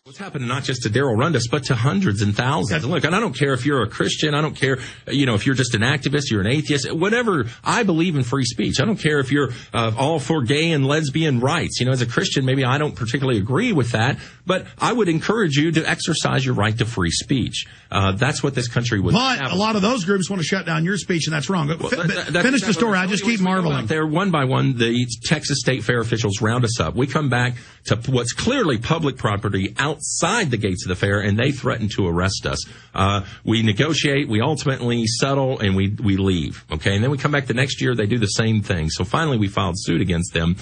What's happened not just to Darrel Rundus, but to hundreds and thousands. And look, and I don't care if you're a Christian. I don't care, if you're just an activist, you're an atheist, whatever. I believe in free speech. I don't care if you're all for gay and lesbian rights. As a Christian, maybe I don't particularly agree with that, but I would encourage you to exercise your right to free speech. That's what this country was. But a lot of those groups want to shut down your speech, and that's wrong. Finish the story. I just keep marveling. There, one by one, the Texas State Fair officials round us up. We come back to what's clearly public property outside the gates of the fair, and they threaten to arrest us. We negotiate, we ultimately settle, and we leave. Okay, and then we come back the next year, they do the same thing. So finally we filed suit against them.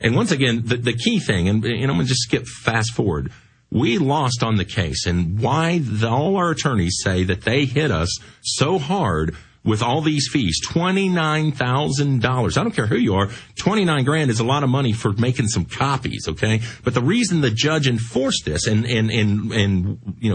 And once again, the key thing, and I'm going to just skip fast forward, we lost on the case. And why all our attorneys say that they hit us so hard with all these fees, $29,000. I don't care who you are. $29,000 is a lot of money for making some copies, okay? But the reason the judge enforced this and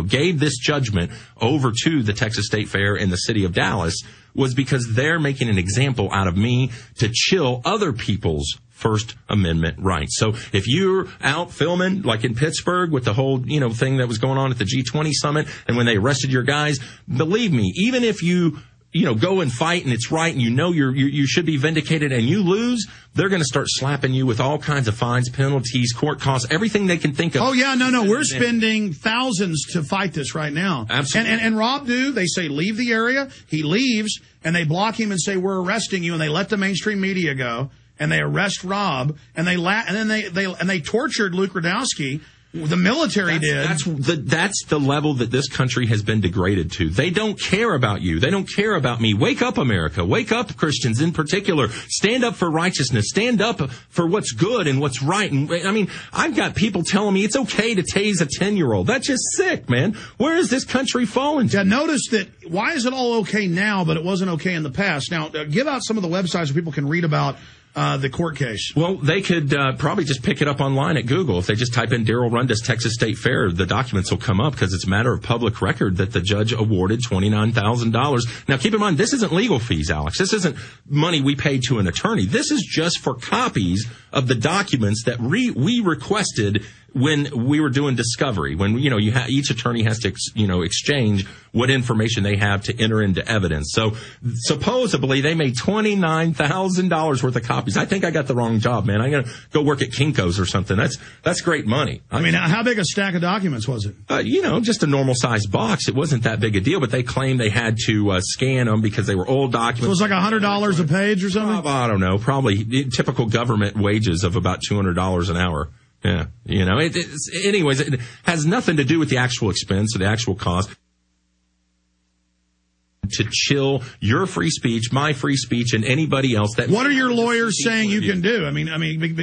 gave this judgment over to the Texas State Fair and the city of Dallas was because they're making an example out of me to chill other people's First Amendment rights. So if you're out filming, like in Pittsburgh with the whole, thing that was going on at the G20 summit, and when they arrested your guys, believe me, even if you go and fight and it's right and you should be vindicated and you lose, they're going to start slapping you with all kinds of fines, penalties, court costs, everything they can think of. Oh, yeah, no, we're spending thousands to fight this right now. Absolutely. And Rob they say leave the area. He leaves, and they block him and say, we're arresting you, and they let the mainstream media go, and they arrest Rob, and they tortured Luke Rudowski. The military did. That's the level that this country has been degraded to. They don't care about you. They don't care about me. Wake up, America. Wake up, Christians in particular. Stand up for righteousness. Stand up for what's good and what's right. And I've got people telling me it's okay to tase a 10-year-old. That's just sick, man. Where is this country falling to? Yeah, notice that. Why is it all okay now, but it wasn't okay in the past? Now, give out some of the websites where people can read about the court case. Well, they could probably just pick it up online at Google. If they just type in Darrel Rundus, Texas State Fair, the documents will come up because it's a matter of public record that the judge awarded $29,000. Now, keep in mind, this isn't legal fees, Alex. This isn't money we paid to an attorney. This is just for copies of the documents that we requested when we were doing discovery, when, each attorney has to, exchange what information they have to enter into evidence. So supposedly they made $29,000 worth of copies. I think I got the wrong job, man. I'm going to go work at Kinko's or something. That's great money. How big a stack of documents was it? Just a normal sized box. It wasn't that big a deal, but they claimed they had to scan them because they were old documents. So it was like $100 a page or something? I don't know. Probably typical government wages of about $200 an hour. Yeah, anyways, it has nothing to do with the actual expense or the actual cost. To chill your free speech, my free speech, and anybody else that. What are your lawyers saying you can do?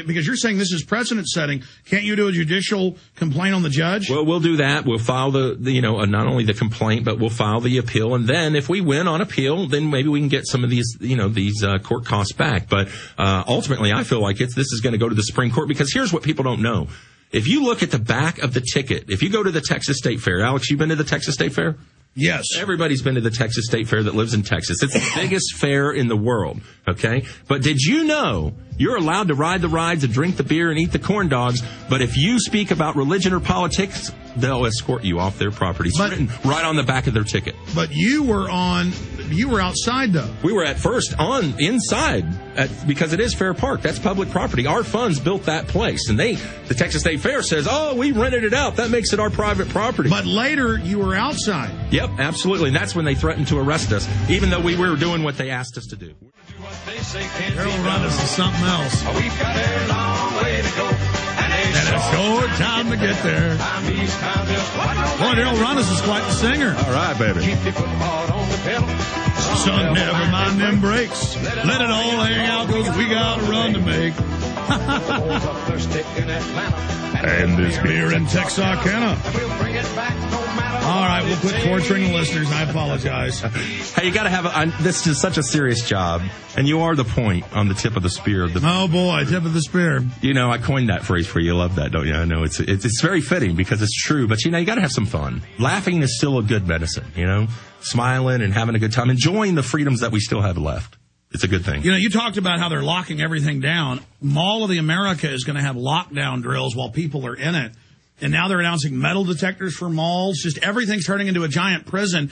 Because you're saying this is precedent setting. Can't you do a judicial complaint on the judge? Well, we'll do that. We'll file not only the complaint, but we'll file the appeal. And then if we win on appeal, then maybe we can get some of these court costs back. But ultimately, I feel like this is going to go to the Supreme Court, because here's what people don't know. If you look at the back of the ticket, if you go to the Texas State Fair, Alex, you been to the Texas State Fair? Yes. Everybody's been to the Texas State Fair that lives in Texas. It's the biggest fair in the world, okay? But did you know you're allowed to ride the rides and drink the beer and eat the corn dogs, but if you speak about religion or politics, they'll escort you off their property. It's written right on the back of their ticket. But you were outside, though. We were at first inside because it is Fair Park. That's public property. Our funds built that place. And the Texas State Fair says, we rented it out. That makes it our private property. But later, you were outside. Yep, absolutely. And that's when they threatened to arrest us, even though we were doing what they asked us to do. Darrel Rundus is something else. We've got a long way to go. And a short time to get there. Boy, Darrel Rundus is quite the singer. All right, baby. Keep your foot hard on the pedal. Son, never mind them brakes. Let it all hang out, because we got a run to make. And this beer in Texarkana. All right, we'll quit torturing the listeners. I apologize. Hey, you got to have this is such a serious job, and you are the point on the tip of the spear. Oh, boy, tip of the spear. I coined that phrase for you. You love that, don't you? I know it's very fitting because it's true, but you got to have some fun. Laughing is still a good medicine, smiling and having a good time, enjoying the freedoms that we still have left. It's a good thing. You talked about how they're locking everything down. Mall of the America is going to have lockdown drills while people are in it. And now they're announcing metal detectors for malls. Just everything's turning into a giant prison.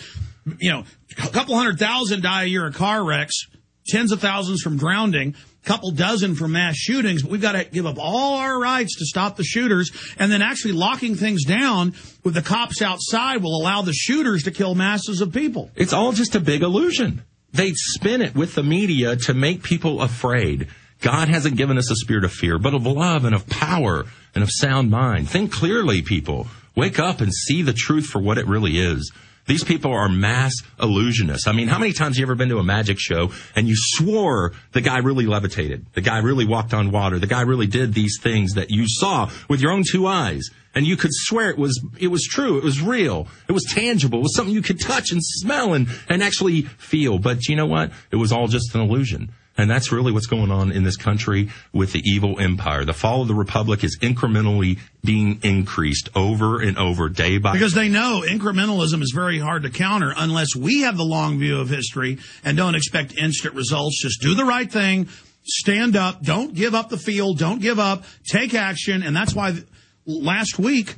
You know, a couple 100,000 die a year of car wrecks, tens of thousands from drowning, a couple dozen from mass shootings. But we've got to give up all our rights to stop the shooters. And then actually locking things down with the cops outside will allow the shooters to kill masses of people. It's all just a big illusion. They spin it with the media to make people afraid. God hasn't given us a spirit of fear, but of love and of power and of sound mind. Think clearly, people. Wake up and see the truth for what it really is. These people are mass illusionists. I mean, how many times have you ever been to a magic show and you swore the guy really levitated, the guy really walked on water, the guy really did these things that you saw with your own two eyes, and you could swear it was true, it was real, it was tangible, it was something you could touch and smell and actually feel. But you know what? It was all just an illusion. And that's really what's going on in this country with the evil empire. The fall of the republic is incrementally being increased over and over, day by day. Because they know incrementalism is very hard to counter unless we have the long view of history and don't expect instant results. Just do the right thing, stand up, don't give up the field, don't give up, take action. And that's why last week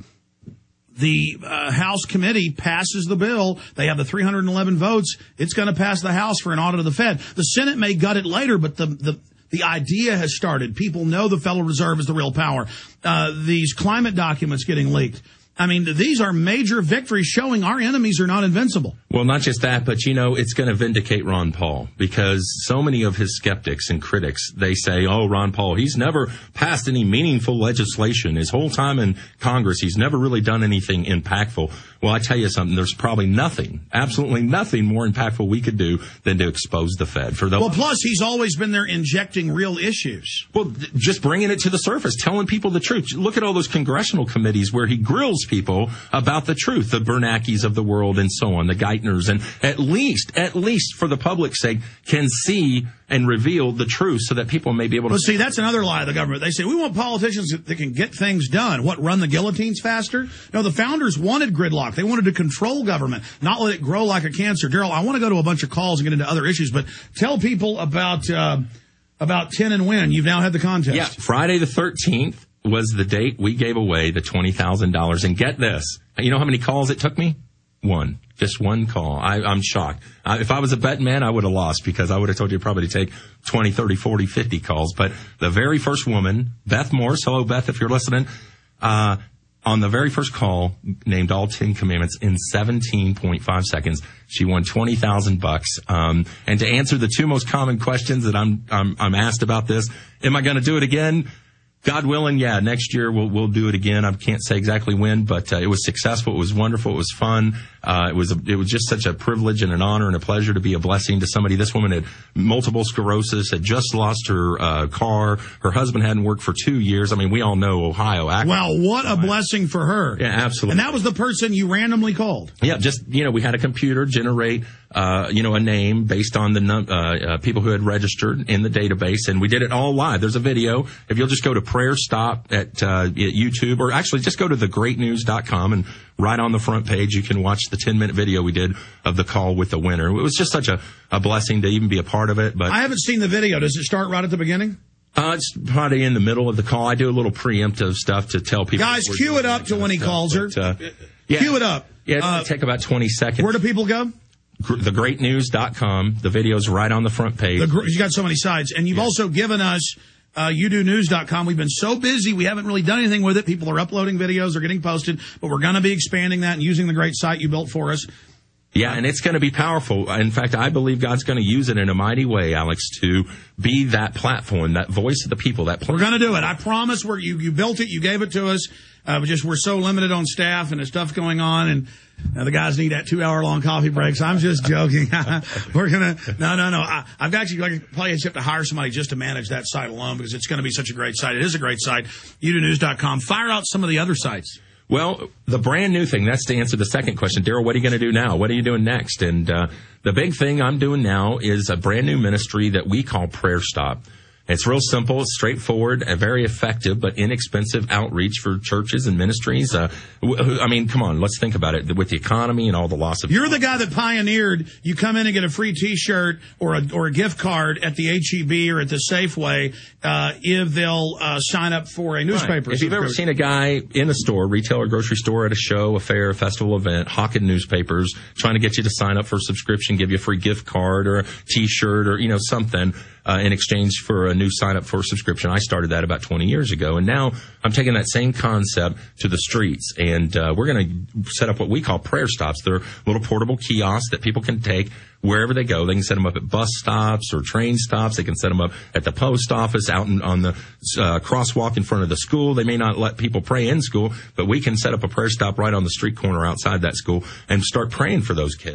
the House committee passes the bill. They have the 311 votes. It's going to pass the House for an audit of the Fed. The Senate may gut it later, but the idea has started. People know the Federal Reserve is the real power. These climate documents getting leaked. I mean, these are major victories showing our enemies are not invincible. Well, not just that, but, you know, it's going to vindicate Ron Paul because so many of his skeptics and critics, they say, oh, Ron Paul, he's never passed any meaningful legislation. His whole time in Congress, he's never really done anything impactful. Well, I tell you something, there's probably nothing, absolutely nothing more impactful we could do than to expose the Fed. Well, plus, he's always been there injecting real issues. Well, just bringing it to the surface, telling people the truth. Look at all those congressional committees where he grills people about the truth, the Bernackes of the world and so on, the Geithners, and at least for the public's sake, can see and reveal the truth so that people may be able to... Well, see, that's another lie of the government. They say, we want politicians that can get things done. What, run the guillotines faster? No, the founders wanted gridlock. They wanted to control government, not let it grow like a cancer. Darrell, I want to go to a bunch of calls and get into other issues, but tell people about 10 and Win. You've now had the contest. Yeah, Friday the 13th was the date we gave away the $20,000. And get this, you know how many calls it took me? One. Just one call. I'm shocked. If I was a betting man, I would have lost because I would have told you probably to take 20, 30, 40, 50 calls. But the very first woman, Beth Morse, hello, Beth, if you're listening, on the very first call, named all 10 commandments in 17.5 seconds. She won $20,000. And to answer the two most common questions that I'm asked about this, am I going to do it again? God willing, yeah, next year we'll do it again. I can't say exactly when, but it was successful. It was wonderful. It was fun. It was just such a privilege and an honor and a pleasure to be a blessing to somebody. This woman had multiple sclerosis, had just lost her car. Her husband hadn't worked for 2 years. I mean, we all know Ohio. Well, what a blessing for her. Yeah, absolutely. And that was the person you randomly called. Yeah, just, we had a computer generate, a name based on the people who had registered in the database, and we did it all live. There's a video. If you'll just go to Prayer Stop at YouTube, or actually just go to thegreatnews.com, and right on the front page you can watch the 10-minute video we did of the call with the winner. It was just such a blessing to even be a part of it. But I haven't seen the video. Does it start right at the beginning? It's probably in the middle of the call. I do a little preemptive stuff to tell people. Guys, cue it up to when he calls her. Yeah. Cue it up. Yeah, it'll take about 20 seconds. Where do people go? Thegreatnews.com. The video's right on the front page. You got so many sites. And you've also given us youdonews.com. We've been so busy, we haven't really done anything with it. People are uploading videos, they're getting posted, but we're going to be expanding that and using the great site you built for us. Yeah, and it's going to be powerful. In fact, I believe God's going to use it in a mighty way, Alex, to be that platform, that voice of the people. We're going to do it. I promise. You built it. You gave it to us. We're so limited on staff and there's stuff going on, and the guys need that 2-hour-long coffee breaks. I'm just joking. We're going to, no. I've actually probably have to hire somebody just to manage that site alone because it's going to be such a great site. It is a great site. youdonews.com. Fire out some of the other sites. Well, the brand new thing, that's to answer the second question. Darrell, what are you going to do now? What are you doing next? And the big thing I'm doing now is a brand new ministry that we call Prayer Stop. It's real simple, it's straightforward, and very effective, but inexpensive outreach for churches and ministries. I mean, come on, let's think about it. With the economy and all the loss of... You're the guy that pioneered, you come in and get a free T-shirt or a gift card at the H-E-B or at the Safeway if they'll sign up for a newspaper. Right. If you've ever seen a guy in a store, retail or grocery store, at a show, a fair, a festival event, hawking newspapers, trying to get you to sign up for a subscription, give you a free gift card or a T-shirt or, something in exchange for a new sign-up for a subscription. I started that about 20 years ago, and now I'm taking that same concept to the streets, and we're going to set up what we call prayer stops. They're little portable kiosks that people can take wherever they go. They can set them up at bus stops or train stops. They can set them up at the post office, out on the crosswalk in front of the school. They may not let people pray in school, but we can set up a prayer stop right on the street corner outside that school and start praying for those kids.